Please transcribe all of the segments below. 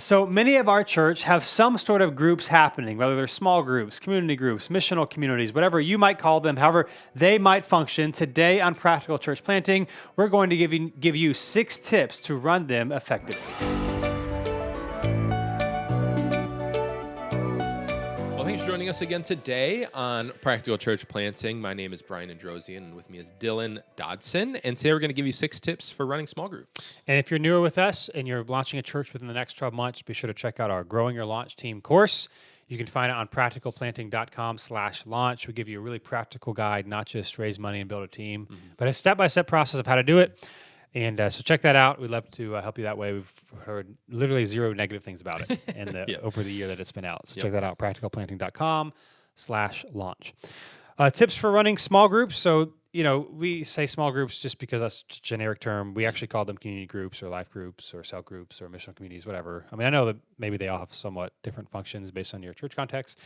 So many of our church have some sort of groups happening, whether they're small groups, community groups, missional communities, whatever you might call them, however they might function. Today on Practical Church Planting, we're going to give you 6 tips to run them effectively. Well, thanks for joining us again today on Practical Church Planting. My name is Brian Androsian, and with me is Dylan Dodson. And today we're going to give you 6 tips for running small groups. And if you're newer with us and you're launching a church within the next 12 months, be sure to check out our Growing Your Launch Team course. You can find it on practicalplanting.com/launch. We give you a really practical guide, not just raise money and build a team, but a step-by-step process of how to do it. And so check that out. We'd love to help you that way. We've heard literally 0 negative things about it over the year that it's been out. So check that out, practicalplanting.com/launch. Tips for running small groups. So, we say small groups just because that's a generic term. We actually call them community groups or life groups or cell groups or missional communities, whatever. I mean, I know that maybe they all have somewhat different functions based on your church context,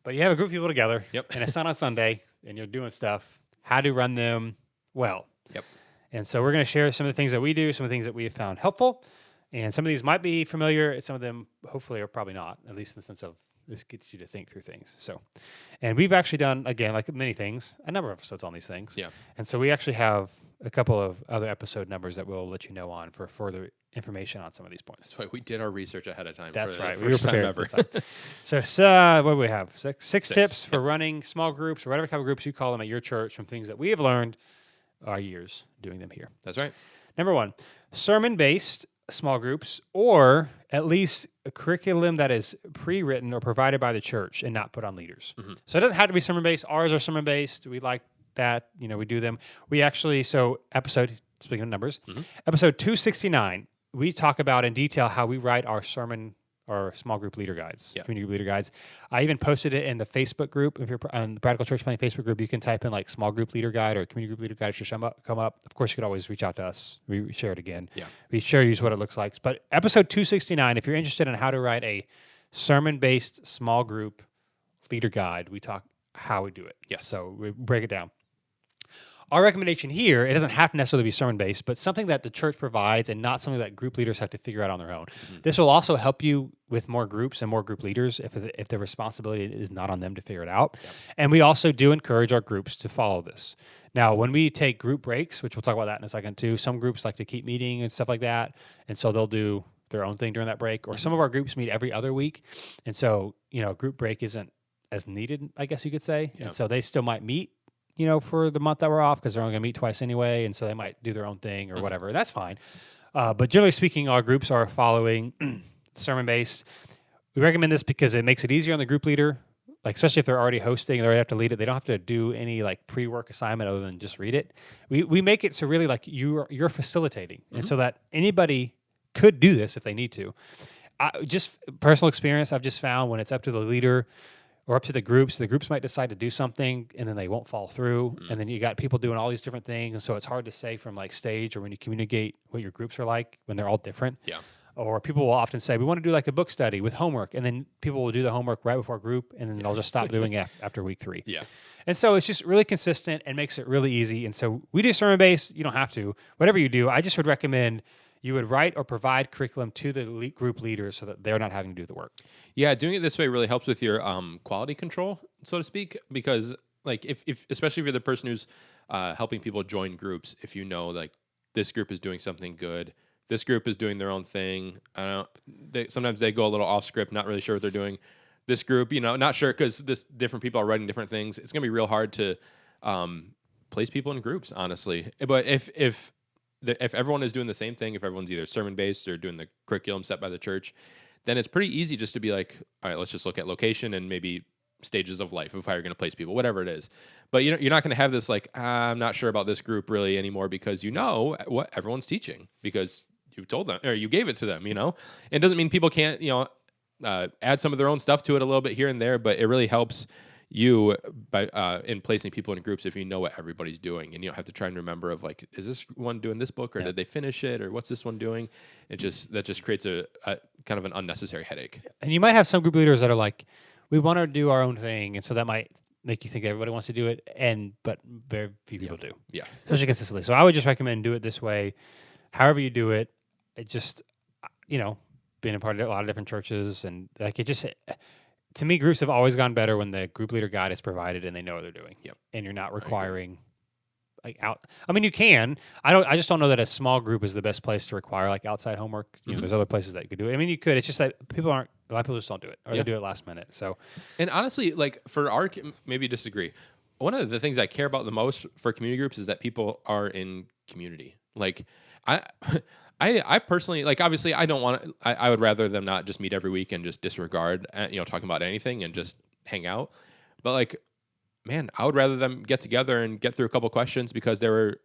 but you have a group of people together and it's not on Sunday and you're doing stuff. How to run them well. And so we're going to share some of the things that we do, some of the things that we have found helpful. And some of these might be familiar. And some of them hopefully are probably not, at least in the sense of this gets you to think through things. So, and we've actually done, again, like many things, a number of episodes on these things. And so we actually have a couple of other episode numbers that we'll let you know on for further information on some of these points. That's right. We did our research ahead of time. That's right. We were prepared this time. So what do we have? Six tips for running small groups or whatever kind of groups you call them at your church from things that we have learned our years doing them here. That's right. Number 1, sermon-based small groups, or at least a curriculum that is pre-written or provided by the church and not put on leaders. So it doesn't have to be sermon-based. Ours are sermon-based. We like that. We do them. We actually, speaking of numbers, episode 269, we talk about in detail how we write our sermon or small group leader guides, community group leader guides. I even posted it in the Facebook group. If you're on the Practical Church Planting Facebook group, you can type in like small group leader guide or community group leader guide. It should come up. Of course, you could always reach out to us. We share it again. We share you what it looks like. But episode 269, if you're interested in how to write a sermon-based small group leader guide, we talk how we do it. So we break it down. Our recommendation here, it doesn't have to necessarily be sermon-based, but something that the church provides and not something that group leaders have to figure out on their own. This will also help you with more groups and more group leaders if the responsibility is not on them to figure it out. And we also do encourage our groups to follow this. Now, when we take group breaks, which we'll talk about that in a second too, some groups like to keep meeting and stuff like that, and so they'll do their own thing during that break. Or some of our groups meet every other week, and so group break isn't as needed, I guess you could say. And so they still might meet for the month that we're off because they're only going to meet twice anyway, and so they might do their own thing or whatever. That's fine. But generally speaking, our groups are following sermon-based. We recommend this because it makes it easier on the group leader, like especially if they're already hosting and they already have to lead it. They don't have to do any like pre-work assignment other than just read it. We make it so really like you're facilitating, and so that anybody could do this if they need to. Just personal experience, I've just found when it's up to the leader or up to the groups might decide to do something and then they won't follow through. And then you got people doing all these different things. And so it's hard to say from like stage or when you communicate what your groups are like when they're all different. Or people will often say, we want to do like a book study with homework. And then people will do the homework right before group and then they'll just stop doing it after week 3. And so it's just really consistent and makes it really easy. And so we do sermon-based. You don't have to. Whatever you do, I just would recommend you would write or provide curriculum to the group leaders so that they're not having to do the work. Yeah, doing it this way really helps with your quality control, so to speak, because like if especially if you're the person who's helping people join groups, if you know like this group is doing something good, this group is doing their own thing. Sometimes they go a little off script, not really sure what they're doing. This group, not sure because different people are writing different things. It's gonna be real hard to place people in groups, honestly. But if everyone is doing the same thing, if everyone's either sermon-based or doing the curriculum set by the church, then it's pretty easy just to be like, all right, let's just look at location and maybe stages of life of how you're going to place people, whatever it is. But you're not going to have this like, I'm not sure about this group really anymore because you know what everyone's teaching because you told them or you gave it to them, It doesn't mean people can't, add some of their own stuff to it a little bit here and there, but it really helps you by in placing people in groups if you know what everybody's doing and you don't have to try and remember of like, is this one doing this book or did they finish it or what's this one doing? That just creates a kind of an unnecessary headache. And you might have some group leaders that are like, we want to do our own thing, and so that might make you think everybody wants to do it, but very few people do. Especially consistently. So I would just recommend do it this way. However you do it, it just been a part of a lot of different churches, and like it just to me, groups have always gone better when the group leader guide is provided and they know what they're doing. Yep. And you're not requiring like out. I mean, you can. I just don't know that a small group is the best place to require like outside homework. You know, there's other places that you could do it. I mean, you could. It's just that a lot of people just don't do it, or they do it last minute. So, and honestly, like for our maybe disagree. One of the things I care about the most for community groups is that people are in community. Like I. I personally, like, obviously I don't want to, I would rather them not just meet every week and just disregard, talking about anything and just hang out. But like, man, I would rather them get together and get through a couple questions because they were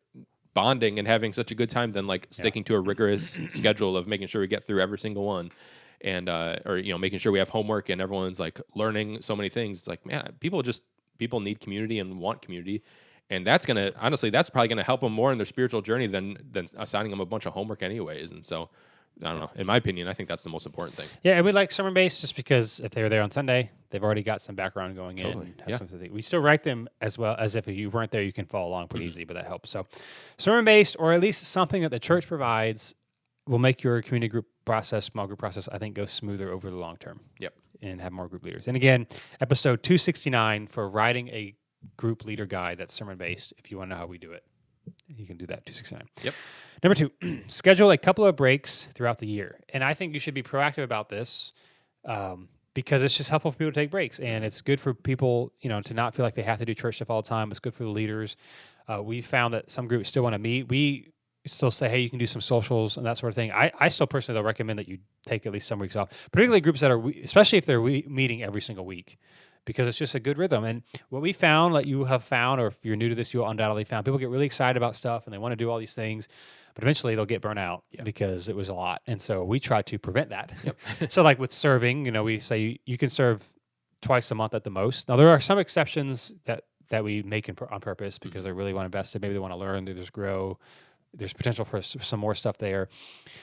bonding and having such a good time than like sticking to a rigorous schedule of making sure we get through every single one. And, or, making sure we have homework and everyone's like learning so many things. It's like, man, people need community and want community. And that's probably gonna help them more in their spiritual journey than assigning them a bunch of homework anyways. And so, I don't know. In my opinion, I think that's the most important thing. Yeah, and we like sermon-based just because if they were there on Sunday, they've already got some background going in. Totally. And have something. We still write them as well as if you weren't there, you can follow along pretty easy, but that helps. So, sermon-based, or at least something that the church provides, will make your community group process, small group process, I think, go smoother over the long term. Yep. And have more group leaders. And again, episode 269 for writing a group leader guide that's sermon-based. If you want to know how we do it, you can do that, 269. Yep. Number 2, schedule a couple of breaks throughout the year. And I think you should be proactive about this because it's just helpful for people to take breaks. And it's good for people, to not feel like they have to do church stuff all the time. It's good for the leaders. We found that some groups still want to meet. We still say, hey, you can do some socials and that sort of thing. I still personally, though, recommend that you take at least some weeks off, particularly groups that are, especially if they're meeting every single week, because it's just a good rhythm. And what we found, like you have found, or if you're new to this, you'll undoubtedly found, people get really excited about stuff and they want to do all these things, but eventually they'll get burnt out because it was a lot. And so we try to prevent that. Yep. So like with serving, we say you can serve twice a month at the most. Now there are some exceptions that we make on purpose because they really want to invest in. Maybe they want to learn, they just grow. There's potential for some more stuff there.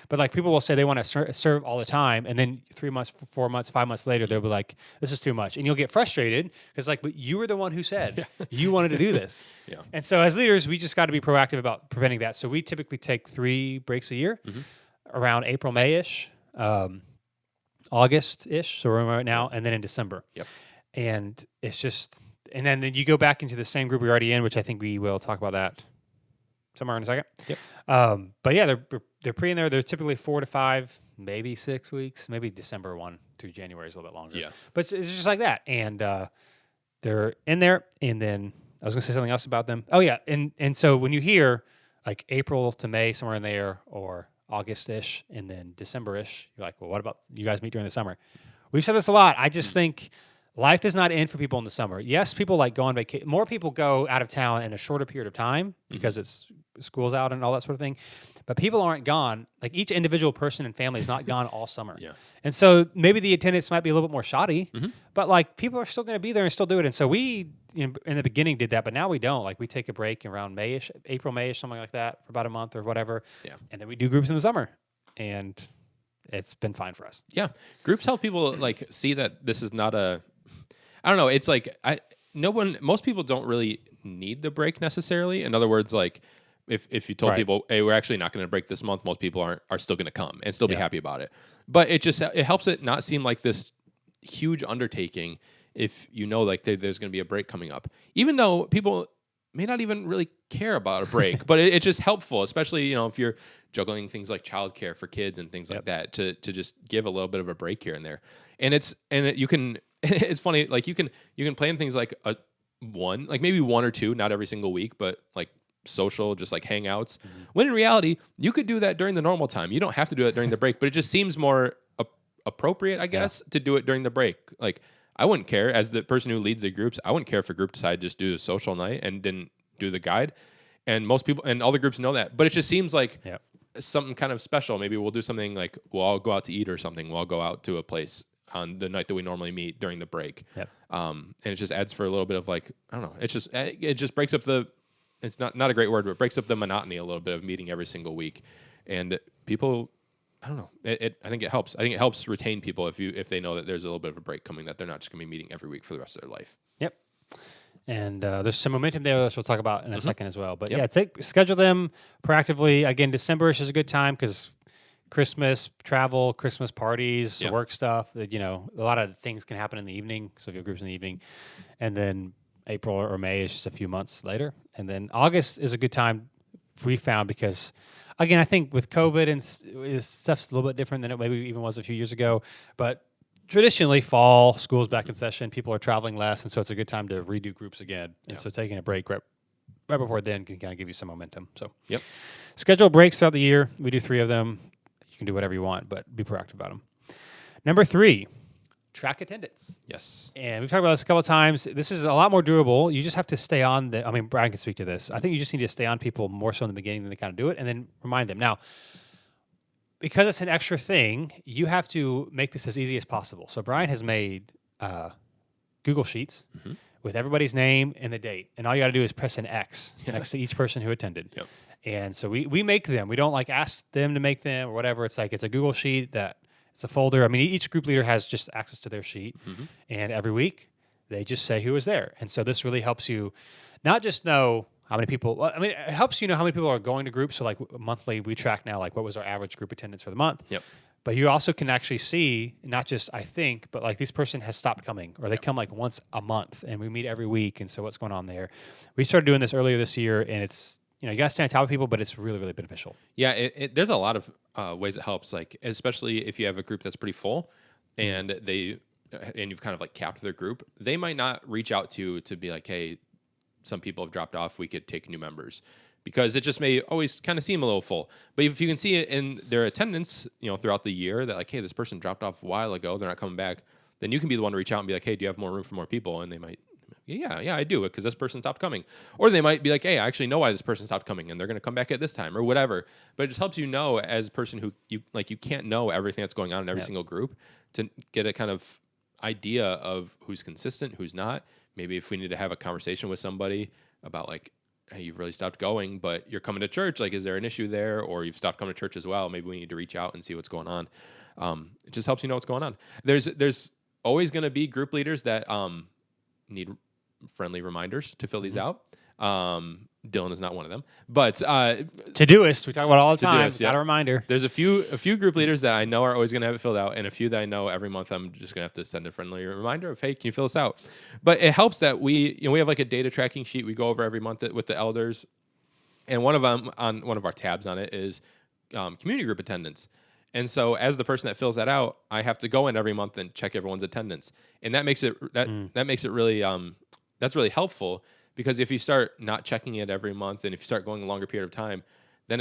But like people will say they want to serve all the time. And then 3 months, 4 months, 5 months later, they'll be like, this is too much. And you'll get frustrated because but you were the one who said you wanted to do this. Yeah. And so as leaders, we just got to be proactive about preventing that. So we typically take 3 breaks a year around April, May-ish, August-ish. So we're right now. And then in December. Yep. And it's just, and then you go back into the same group we're already in, which I think we will talk about that somewhere in a second. Yep. But yeah, they're pre in there. They're typically 4 to 5, maybe 6 weeks. Maybe December 1 through January is a little bit longer. Yeah. But it's just like that. And they're in there. And then I was going to say something else about them. Oh yeah. And so when you hear like April to May, somewhere in there, or August-ish, and then December-ish, you're like, well, what about you guys meet during the summer? We've said this a lot. I just think life does not end for people in the summer. Yes, people like go on vacation. More people go out of town in a shorter period of time because it's school's out and all that sort of thing. But people aren't gone. Like each individual person and family is not gone all summer. Yeah. And so maybe the attendance might be a little bit more shoddy, but like people are still going to be there and still do it. And so we, in the beginning did that, but now we don't. Like we take a break around May-ish, April, May-ish, something like that for about a month or whatever. Yeah. And then we do groups in the summer. And it's been fine for us. Yeah. Groups help people like see that this is not I don't know. It's like most people don't really need the break necessarily. In other words, like if you told people, hey, we're actually not going to break this month, most people are still going to come and still be happy about it. But it helps it not seem like this huge undertaking if like there's going to be a break coming up, even though people may not even really care about a break, but it's just helpful, especially, if you're juggling things like childcare for kids and things like that, to just give a little bit of a break here and there. And you can, it's funny, like you can plan things like maybe 1 or 2, not every single week, but like social, just like hangouts. When in reality, you could do that during the normal time. You don't have to do it during the break, but it just seems more appropriate, I guess, to do it during the break. Like I wouldn't care, as the person who leads the groups, I wouldn't care if a group decided to just do a social night and didn't do the guide. And most people and all the groups know that, but it just seems like something kind of special. Maybe we'll do something like we'll all go out to eat or something. We'll all go out to a place on the night that we normally meet during the break. And it just adds for a little bit of like, I don't know. It just breaks up it's not a great word, but it breaks up the monotony a little bit of meeting every single week. And people, I don't know. I think it helps. I think it helps retain people if they know that there's a little bit of a break coming, that they're not just going to be meeting every week for the rest of their life. Yep. And there's some momentum there, which we'll talk about in a second as well. But schedule them proactively. Again, December is a good time because Christmas travel, Christmas parties, Yeah. work stuff. That a lot of things can happen in the evening. So if you have groups in the evening, and then April or May is just a few months later, and then August is a good time we found because. Again, I think with COVID and stuff's a little bit different than it maybe even was a few years ago, but traditionally fall, school's back in session, people are traveling less, and so it's a good time to redo groups again. And so taking a break right before then can kind of give you some momentum. So Yep. schedule breaks throughout the year. We do 3 of them. You can do whatever you want, but be proactive about them. Number 3, track attendance. Yes. And we've talked about this a couple of times. This is a lot more durable. You just have to stay on Brian can speak to this. I think you just need to stay on people more so in the beginning than they kind of do it, and then remind them. Now, because it's an extra thing, you have to make this as easy as possible. So Brian has made Google Sheets with everybody's name and the date, and all you got to do is press an X next to each person who attended. Yep. And so we make them. We don't ask them to make them or whatever. It's it's a Google Sheet that it's a folder. I mean, each group leader has just access to their sheet, and every week they just say who was there. And so this really helps you not just know how many people. Well, I mean, it helps you know how many people are going to groups. So monthly, we track now what was our average group attendance for the month. Yep. But you also can actually see not just I think, but this person has stopped coming, or they come once a month, and we meet every week. And so what's going on there? We started doing this earlier this year, and it's you got to stay on top of people, but it's really, really beneficial. Yeah, there's a lot of ways it helps. Especially if you have a group that's pretty full, and you've kind of capped their group, they might not reach out to be like, hey, some people have dropped off. We could take new members. Because it just may always kind of seem a little full. But if you can see it in their attendance, throughout the year that hey, this person dropped off a while ago, they're not coming back, then you can be the one to reach out and be like, hey, do you have more room for more people? And they might, yeah, I do, because this person stopped coming. Or they might be like, hey, I actually know why this person stopped coming, and they're going to come back at this time or whatever. But it just helps as a person who you can't know everything that's going on in every single group, to get a kind of idea of who's consistent, who's not. Maybe if we need to have a conversation with somebody about hey, you've really stopped going, but you're coming to church. Is there an issue there? Or you've stopped coming to church as well. Maybe we need to reach out and see what's going on. It just helps you know what's going on. There's always going to be group leaders that need friendly reminders to fill these out. Dylan is not one of them, but Todoist, we talk about it all the time. Got a reminder. There's a few group leaders that I know are always going to have it filled out, and a few that I know every month I'm just going to have to send a friendly reminder of, hey, can you fill this out? But it helps that we have a data tracking sheet we go over every month with the elders, and one of them on one of our tabs on it is community group attendance. And so as the person that fills that out, I have to go in every month and check everyone's attendance, and that makes it that makes it really that's really helpful. Because if you start not checking it every month, and if you start going a longer period of time, then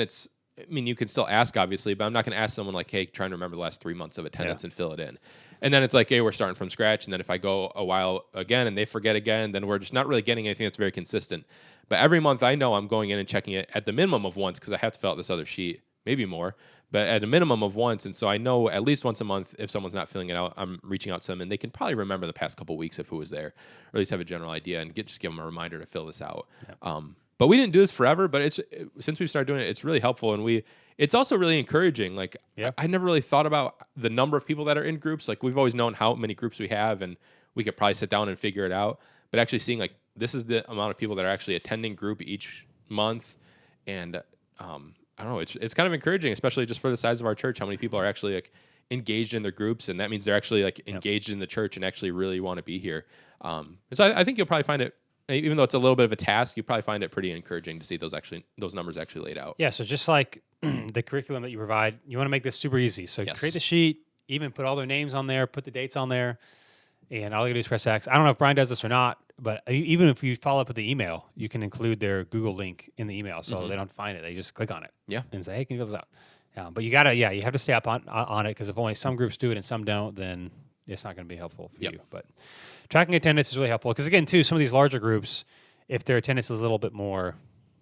you can still ask, obviously, but I'm not going to ask someone hey, trying to remember the last 3 months of attendance and fill it in. And then it's hey, we're starting from scratch. And then if I go a while again and they forget again, then we're just not really getting anything that's very consistent. But every month I know I'm going in and checking it at the minimum of once, because I have to fill out this other sheet, maybe more, but at a minimum of once. And so I know at least once a month, if someone's not filling it out, I'm reaching out to them, and they can probably remember the past couple of weeks of who was there, or at least have a general idea, and just give them a reminder to fill this out. Yeah. But we didn't do this forever, but since we started doing it, it's really helpful. And it's also really encouraging. I never really thought about the number of people that are in groups. We've always known how many groups we have, and we could probably sit down and figure it out. But actually seeing this is the amount of people that are actually attending group each month. And I don't know, it's kind of encouraging, especially just for the size of our church, how many people are actually engaged in their groups, and that means they're actually engaged in the church and actually really want to be here. So I think you'll probably find it, even though it's a little bit of a task, you probably find it pretty encouraging to see those numbers actually laid out. Yeah, so just like the curriculum that you provide, you want to make this super easy. So create the sheet, even put all their names on there, put the dates on there, and all you do is press X. I don't know if Brian does this or not, but even if you follow up with the email, you can include their Google link in the email, so they don't find it. They just click on it, and say, "Hey, can you fill this out?" But you have to stay up on it, because if only some groups do it and some don't, then it's not going to be helpful for you. But tracking attendance is really helpful, because again, too, some of these larger groups, if their attendance is a little bit more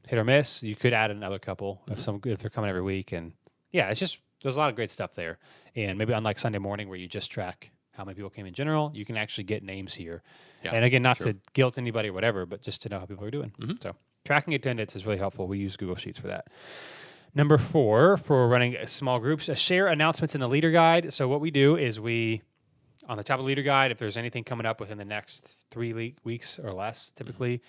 hit or miss, you could add another couple if they're coming every week, and it's just there's a lot of great stuff there. And maybe unlike Sunday morning where you just track how many people came in general, you can actually get names here. Yeah, and again, not to guilt anybody or whatever, but just to know how people are doing. So tracking attendance is really helpful. We use Google Sheets for that. Number 4, for running small groups, share announcements in the leader guide. So what we do is on the top of the leader guide, if there's anything coming up within the next 3 weeks or less, typically,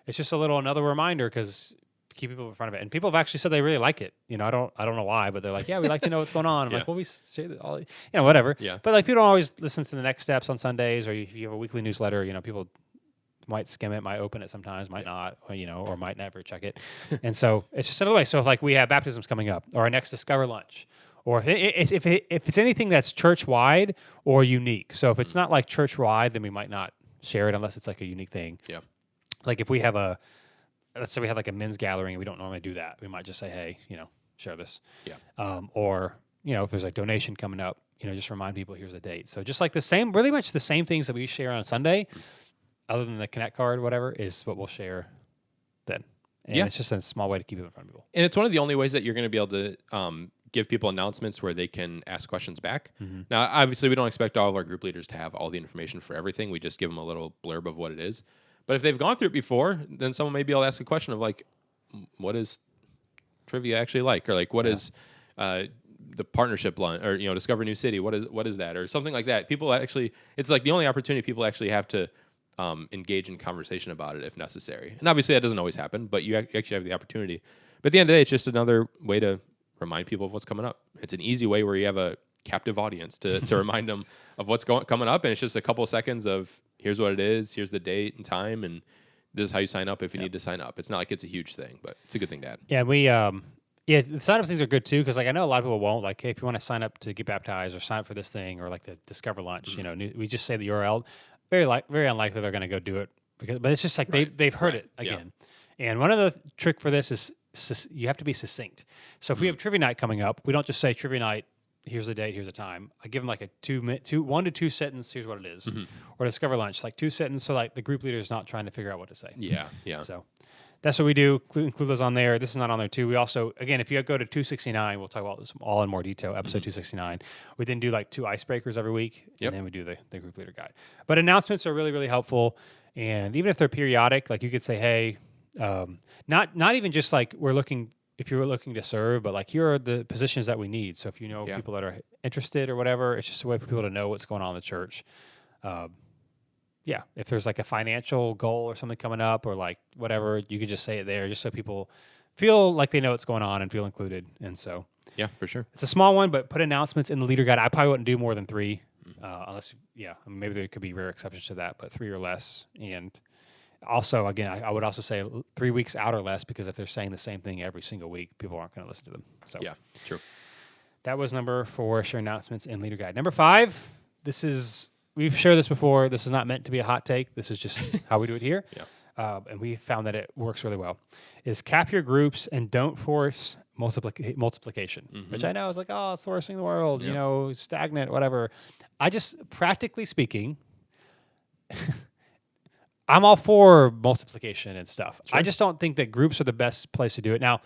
it's just another reminder, because keep people in front of it. And people have actually said they really like it. I don't know why, but they're like, yeah, we like to know what's going on. I'm Yeah. like, well, we share all, whatever. Yeah. But like, people don't always listen to the next steps on Sundays, or if you have a weekly newsletter, people might skim it, might open it sometimes, might not, or might never check it. And so it's just another way. So if like we have baptisms coming up, or our next Discover Lunch, or if it's anything that's church wide or unique. So if it's not like church wide, then we might not share it unless it's like a unique thing. Yeah. Like if we have let's say we have like a men's gathering and we don't normally do that, we might just say, hey, share this. Yeah. Or if there's a donation coming up, just remind people here's the date. So just like really much the same things that we share on Sunday, other than the Connect card or whatever, is what we'll share then. And it's just a small way to keep it in front of people. And it's one of the only ways that you're going to be able to give people announcements where they can ask questions back. Mm-hmm. Now, obviously, we don't expect all of our group leaders to have all the information for everything. We just give them a little blurb of what it is. But if they've gone through it before, then someone may be able to ask a question of like, what is trivia actually like? Or like, what is the partnership lunch? Or, Discover New City? What is that? Or something like that. People actually, it's like the only opportunity people actually have to engage in conversation about it if necessary. And obviously that doesn't always happen, but you actually have the opportunity. But at the end of the day, it's just another way to remind people of what's coming up. It's an easy way where you have a captive audience to remind them of what's coming up. And it's just a couple of seconds of here's what it is, here's the date and time, and this is how you sign up if you need to sign up. It's not like it's a huge thing, but it's a good thing to add. Yeah, we the sign up things are good too, because like I know a lot of people won't, like, hey, if you want to sign up to get baptized or sign up for this thing or like the Discover Lunch, we just say the URL. Very unlikely they're going to go do it, but it's just like they've heard it again. Yeah. And one of the trick for this is you have to be succinct. So if we have trivia night coming up, we don't just say trivia night, here's the date, here's the time. I give them like a 1 to 2 sentence, here's what it is. Or Discover Lunch, like 2 sentences, so like the group leader is not trying to figure out what to say. Yeah. So that's what we do. Include those on there. This is not on there too. We also, again, if you go to 269, we'll talk about this all in more detail. Episode 269. We then do like 2 icebreakers every week, and then we do the group leader guide. But announcements are really, really helpful. And even if they're periodic, like you could say, hey, not even just like if you're looking to serve, but like here are the positions that we need. So if people that are interested or whatever, it's just a way for people to know what's going on in the church. If there's like a financial goal or something coming up or like whatever, you could just say it there just so people feel like they know what's going on and feel included. And so, yeah, for sure. It's a small one, but put announcements in the leader guide. I probably wouldn't do more than 3, unless, maybe there could be rare exceptions to that, but 3 or less. And also, again, I would also say 3 weeks out or less, because if they're saying the same thing every single week, people aren't going to listen to them. So yeah, true. That was number 4, share announcements in leader guide. Number 5, we've shared this before. This is not meant to be a hot take. This is just how we do it here. And we found that it works really well. Is cap your groups and don't force multiplication, which I know is like, oh, it's the worst thing in the world, stagnant, whatever. I just, practically speaking, I'm all for multiplication and stuff. Sure. I just don't think that groups are the best place to do it. Now,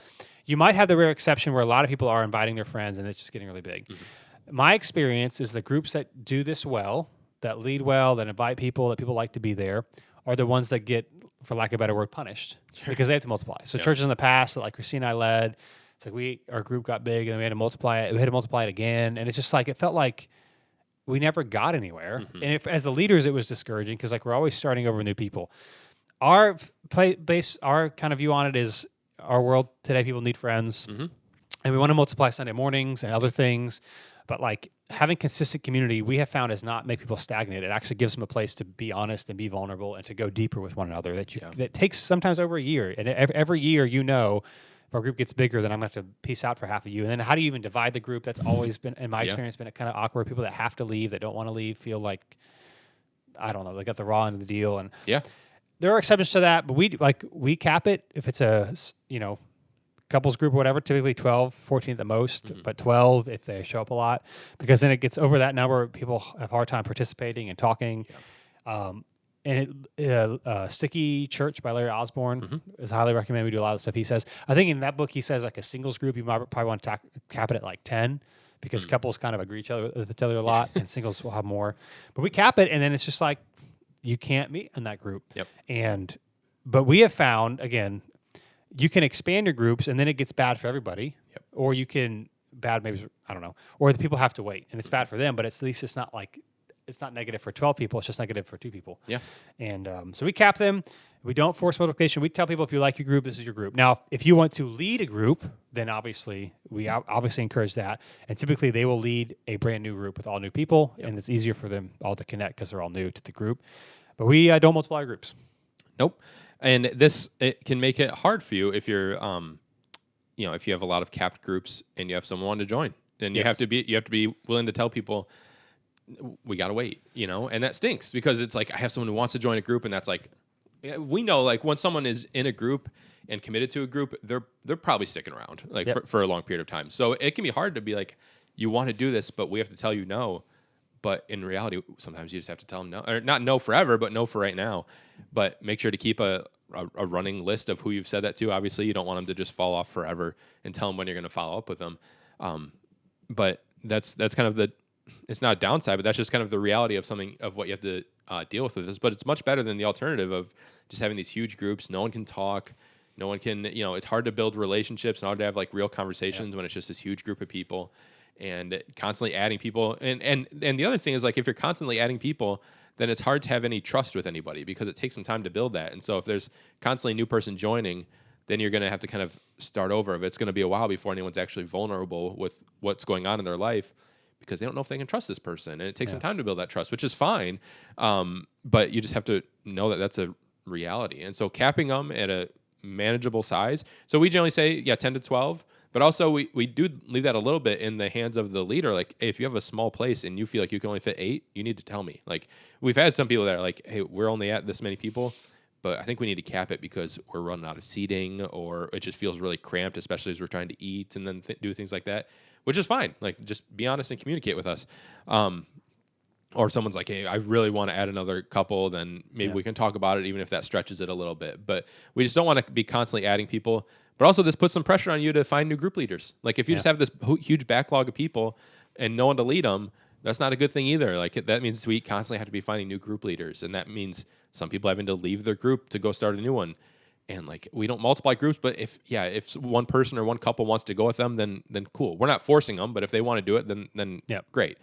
you might have the rare exception where a lot of people are inviting their friends and it's just getting really big. My experience is the groups that do this well, that lead well, that invite people, that people like to be there, are the ones that get, for lack of a better word, punished because they have to multiply. So churches in the past that like Christine and I led, it's like our group got big and we had to multiply it. We had to multiply it again. And it's just like, it felt like we never got anywhere. And as the leaders, it was discouraging because like we're always starting over new people. Our kind of view on it is our world today, people need friends. And we want to multiply Sunday mornings and other things. But like having consistent community, we have found does not make people stagnant. It actually gives them a place to be honest and be vulnerable and to go deeper with one another. That takes sometimes over a year. And every year, if our group gets bigger, then I'm going to have to peace out for half of you. And then how do you even divide the group? That's always been, in my experience, been kind of awkward. People that have to leave, that don't want to leave, feel like, I don't know, they got the raw end of the deal. And there are exceptions to that, but we cap it if it's a, couples group or whatever, typically 12, 14 at the most, but 12 if they show up a lot, because then it gets over that number, people have a hard time participating and talking. Sticky Church by Larry Osborne is highly recommended. We do a lot of stuff he says. I think in that book he says like a singles group, you might probably want to cap it at like 10, because couples kind of agree with each other a lot and singles will have more. But we cap it, and then it's just like you can't meet in that group. But we have found, again, you can expand your groups and then it gets bad for everybody. Or you can, or the people have to wait and it's bad for them, but at least it's not like it's not negative for 12 people. It's just negative for 2 people. Yeah. And so we cap them. We don't force multiplication. We tell people, if you like your group, this is your group. Now, if you want to lead a group, then obviously we obviously encourage that. And typically they will lead a brand new group with all new people, and it's easier for them all to connect because they're all new to the group. But we don't multiply our groups. Nope. And it can make it hard for you if you're, if you have a lot of capped groups and you have someone wanting to join. Then you have to be willing to tell people, we got to wait, and that stinks because it's like, I have someone who wants to join a group, and that's like, we know, like, when someone is in a group and committed to a group, they're probably sticking around, like, for a long period of time. So it can be hard to be like, you want to do this, but we have to tell you no. But in reality, sometimes you just have to tell them no, or not no forever, but no for right now. But make sure to keep a running list of who you've said that to. Obviously, you don't want them to just fall off forever, and tell them when you're going to follow up with them. But that's kind of it's not a downside, but that's just kind of the reality of what you have to deal with this. But it's much better than the alternative of just having these huge groups. No one can talk. No one can, it's hard to build relationships and hard to have like real conversations when it's just this huge group of people and constantly adding people. And the other thing is, like, if you're constantly adding people, then it's hard to have any trust with anybody because it takes some time to build that. And so if there's constantly a new person joining, then you're going to have to kind of start over. It's going to be a while before anyone's actually vulnerable with what's going on in their life, because they don't know if they can trust this person. And it takes some time to build that trust, which is fine. But you just have to know that that's a reality. And so capping them at a manageable size. So we generally say, 10 to 12. But also we do leave that a little bit in the hands of the leader. Like, hey, if you have a small place and you feel like you can only fit 8, you need to tell me. Like, we've had some people that are like, hey, we're only at this many people, but I think we need to cap it because we're running out of seating, or it just feels really cramped, especially as we're trying to eat and then do things like that, which is fine. Like, just be honest and communicate with us. Or someone's like, hey, I really want to add another couple, then maybe we can talk about it, even if that stretches it a little bit. But we just don't want to be constantly adding people. But also, this puts some pressure on you to find new group leaders. Like, if you just have this huge backlog of people and no one to lead them, that's not a good thing either. Like, that means we constantly have to be finding new group leaders. And that means some people having to leave their group to go start a new one. And, like, we don't multiply groups, but if one person or one couple wants to go with them, then cool. We're not forcing them, but if they want to do it, then great.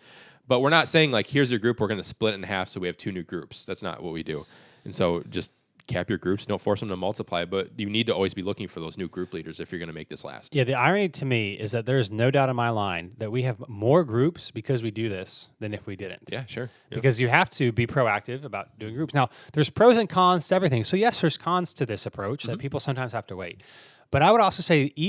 But we're not saying, like, here's your group, we're going to split it in half so we have 2 new groups. That's not what we do. And so just cap your groups. Don't force them to multiply, but you need to always be looking for those new group leaders if you're going to make this last. Yeah, the irony to me is that there's no doubt in my mind that we have more groups because we do this than if we didn't. Yeah, sure. Yeah. Because you have to be proactive about doing groups. Now, there's pros and cons to everything. So yes, there's cons to this approach that people sometimes have to wait. But I would also say the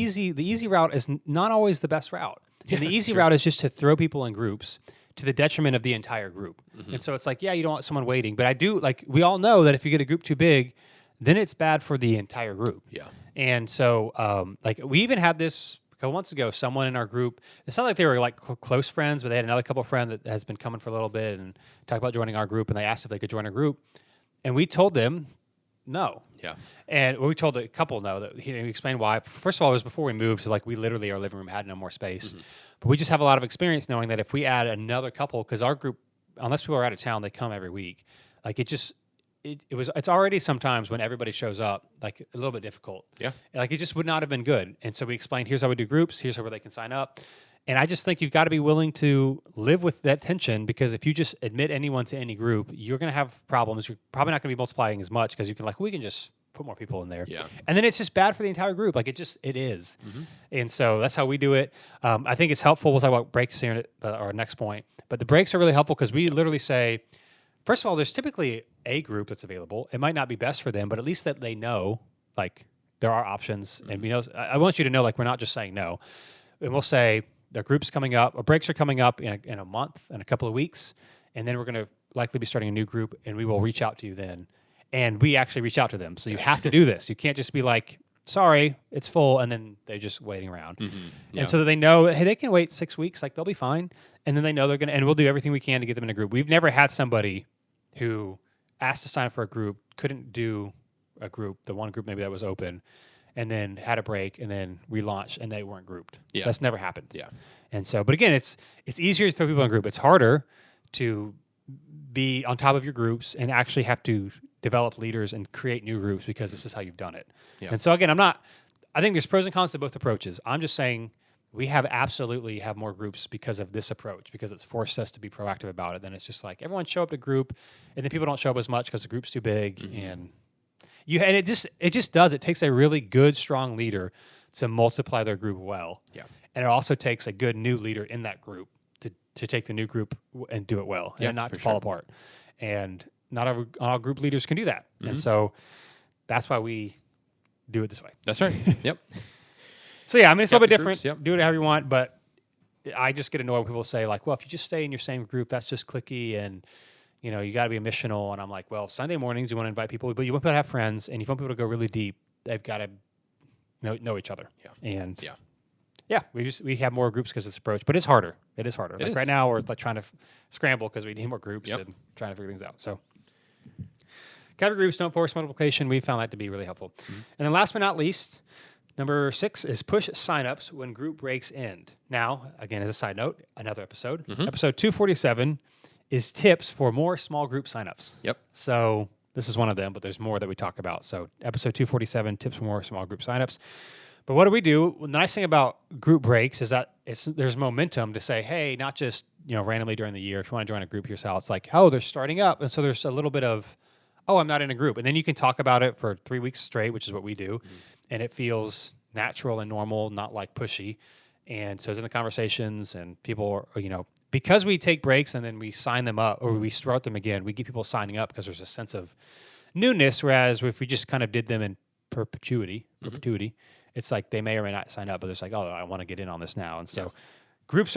easy route is not always the best route. And the easy route is just to throw people in groups to the detriment of the entire group. And so it's like, you don't want someone waiting. But we all know that if you get a group too big, then it's bad for the entire group. Yeah. And so, we even had this a couple months ago, someone in our group, it's not like they were like close friends, but they had another couple of friends that has been coming for a little bit and talked about joining our group, and they asked if they could join our group. And we told them no. Yeah. And we told the couple no. That he explained why. First of all, it was before we moved, so we literally, our living room had no more space. But we just have a lot of experience knowing that if we add another couple, because our group, unless people are out of town, they come every week. It's already sometimes when everybody shows up, a little bit difficult. Yeah. It just would not have been good. And so we explained, here's how we do groups, here's where they can sign up. And I just think you've got to be willing to live with that tension, because if you just admit anyone to any group, you're going to have problems. You're probably not going to be multiplying as much because you can we can just put more people in there. Yeah. And then it's just bad for the entire group. It is. And so that's how we do it. I think it's helpful. We'll talk about breaks here at our next point. But the breaks are really helpful because we literally say, first of all, there's typically a group that's available. It might not be best for them, but at least that they know, there are options. And I want you to know, we're not just saying no. And we'll say, the group's coming up, or breaks are coming up in a month, in a couple of weeks, and then we're going to likely be starting a new group, and we will reach out to you then. And we actually reach out to them. So you have to do this. You can't just be like, sorry, it's full, and then they're just waiting around. And so that they know, hey, they can wait 6 weeks, they'll be fine. And then they know they're going to, and we'll do everything we can to get them in a group. We've never had somebody who asked to sign up for a group, couldn't do a group, the one group maybe that was open, and then had a break and then relaunched and they weren't grouped. Yeah. That's never happened. Yeah. And so, but again, it's easier to throw people in a group. It's harder to be on top of your groups and actually have to develop leaders and create new groups because this is how you've done it. Yeah. And so again, I think there's pros and cons to both approaches. I'm just saying we absolutely have more groups because of this approach, because it's forced us to be proactive about it. Then it's just like everyone show up to group, and then people don't show up as much because the group's too big, and it just does. It takes a really good, strong leader to multiply their group well. Yeah. And it also takes a good new leader in that group to take the new group and do it well, and not to fall apart. And not all group leaders can do that, and so that's why we do it this way. That's right. Yep. So yeah, I mean, it's a little bit different. Groups, yep. Do it however you want, but I just get annoyed when people say like, "Well, if you just stay in your same group, that's just cliquey, and you got to be missional." And I'm like, "Well, Sunday mornings you want to invite people, but you want people to have friends, and if you want people to go really deep, they've got to know each other." Yeah. And we have more groups because of this approach, but it's harder. It is harder. Right now, we're like trying to scramble because we need more groups and trying to figure things out. So, category groups don't force multiplication. We found that to be really helpful. And then last but not least, number 6 is push signups when group breaks end. Now, again, as a side note, another episode, episode 247, is tips for more small group signups. Yep. So this is one of them, but there's more that we talk about. So episode 247, tips for more small group signups. But what do we do? The nice thing about group breaks is that there's momentum to say, hey, not just randomly during the year. If you want to join a group yourself, it's like, oh, they're starting up, and so there's a little bit of, oh, I'm not in a group, and then you can talk about it for 3 weeks straight, which is what we do, and it feels natural and normal, not like pushy, and so it's in the conversations, and people are, because we take breaks and then we sign them up or we start them again, we get people signing up because there's a sense of newness. Whereas if we just kind of did them in perpetuity. It's like they may or may not sign up, but it's like, oh, I want to get in on this now. And so breaks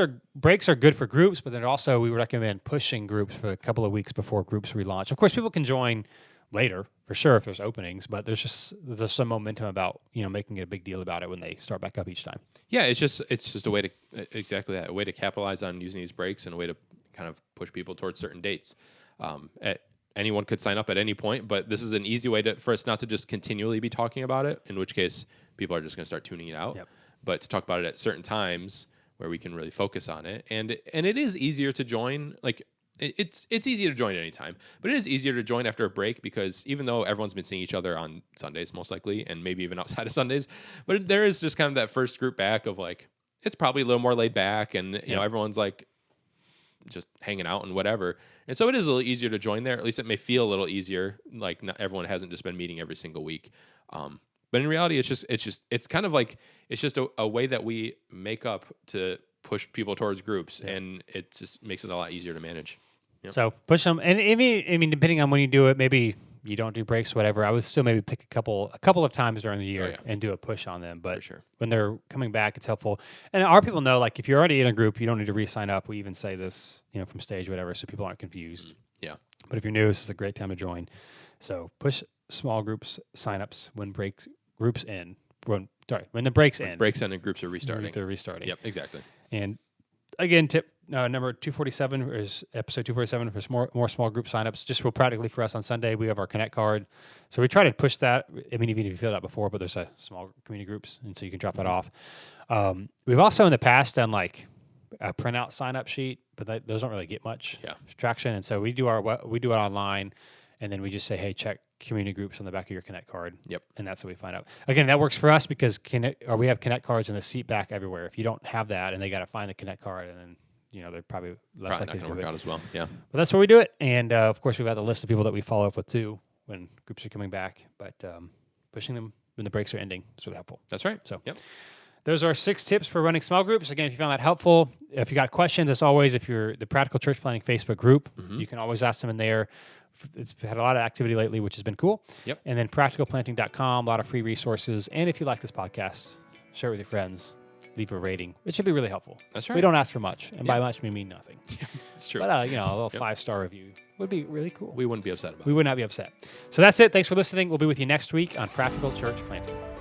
are good for groups, but then also we recommend pushing groups for a couple of weeks before groups relaunch. Of course, people can join later for sure if there's openings, but there's some momentum about making it a big deal about it when they start back up each time. Yeah, it's just a way to exactly that, a way to capitalize on using these breaks and a way to kind of push people towards certain dates. Anyone could sign up at any point, but this is an easy way for us not to just continually be talking about it, in which case people are just going to start tuning it out, but to talk about it at certain times where we can really focus on it. And it is easier to join. Like it's easy to join at any time, but it is easier to join after a break because even though everyone's been seeing each other on Sundays most likely, and maybe even outside of Sundays, but there is just kind of that first group back of like, it's probably a little more laid back and everyone's like just hanging out and whatever. And so it is a little easier to join there. At least it may feel a little easier. Like not everyone hasn't just been meeting every single week. But in reality, it's kind of like, it's just a way that we make up to push people towards groups, and it just makes it a lot easier to manage. Yep. So push them, and I mean, depending on when you do it, maybe you don't do breaks, whatever. I would still maybe pick a couple of times during the year and do a push on them. But when they're coming back, it's helpful. And our people know, like, if you're already in a group, you don't need to re-sign up. We even say this, from stage, whatever, so people aren't confused. Yeah. But if you're new, this is a great time to join. So push small groups signups when groups end. When the breaks end. Breaks end and groups are restarting. They're restarting. Yep, exactly. And again, tip number 247 is episode 247 for more small group signups. Just real practically for us on Sunday, we have our Connect card. So we try to push that. I mean, even if you filled out before, but there's a small community groups, and so you can drop that off. We've also in the past done like a printout sign up sheet, but those don't really get much traction. And so we do it online, and then we just say, hey, check community groups on the back of your Connect card. Yep. And that's how we find out. Again, that works for us because we have Connect cards in the seat back everywhere. If you don't have that and they got to find the Connect card, and then they're probably less likely to work out as well. Yeah. But that's where we do it. And of course, we've got the list of people that we follow up with too when groups are coming back. But pushing them when the breaks are ending is really helpful. That's right. So those are 6 tips for running small groups. Again, if you found that helpful, if you got questions, as always, if you're the Practical Church Planting Facebook group, you can always ask them in there. It's had a lot of activity lately, which has been cool. Yep. And then practicalplanting.com, a lot of free resources. And if you like this podcast, share it with your friends. Leave a rating. It should be really helpful. That's right. We don't ask for much. And by much, we mean nothing. It's true. But, a little 5-star review would be really cool. We wouldn't be upset about it. We would not be upset. So that's it. Thanks for listening. We'll be with you next week on Practical Church Planting.